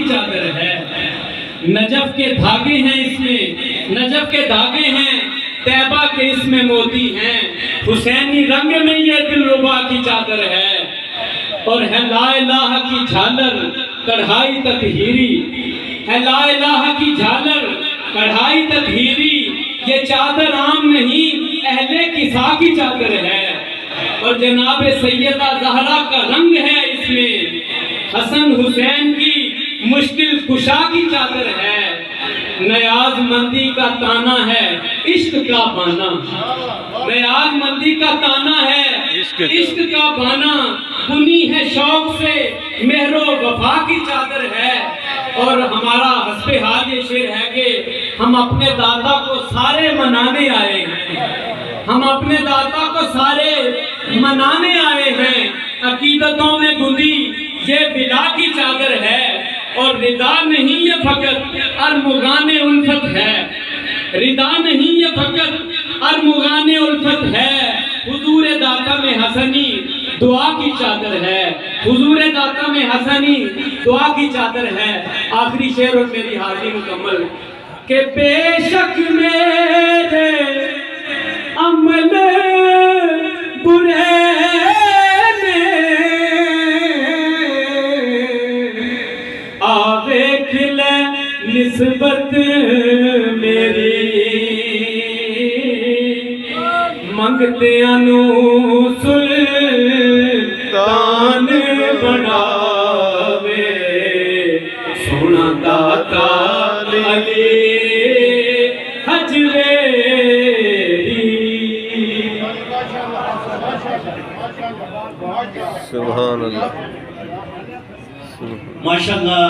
چادر ہے، نجف کے دھاگے ہیں اس میں، نجف کے دھاگے ہیں، طیبہ کے اس میں موتی ہیں، حسینی رنگ میں یہ دلربا کی چادر ہے، اور ہے لا الہ کی جھالر کڑھائی تطہیری، ہے لا الہ کی جھالر کڑھائی تطہیری، یہ چادر عام نہیں اہل کسا کی چادر ہے، اور جناب سیدہ زہرا کا رنگ ہے اس میں، حسن حسین کی مشکل کشا کی چادر ہے، نیاز مندی کا تانا ہے عشق کا بانا، نیاز مندی کا تانا ہے عشق کا بانا، بنی ہے شوق سے مہر و وفا کی چادر ہے، اور ہمارا حسب حال یہ شعر ہے کہ ہم اپنے دادا کو سارے منانے آئے ہیں، ہم اپنے دادا کو سارے منانے آئے ہیں، عقیدتوں میں گندی یہ بلا کی چادر ہے، اور ردا نہیں یہ فقط ارمغان الفت ہے، ردا نہیں یہ فقط ارمغان الفت ہے، حضور داتا میں حسنی دعا کی چادر ہے، حضور داتا میں حسنی دعا کی چادر ہے۔ آخری شعر اور میری حاضری مکمل کہ بے شک میرے عمل برے آوے کھلے نسبت میری منگتے انو سلطان بناوے سونا داتا علی حجویری۔ سبحان اللہ، ماشاءاللہ۔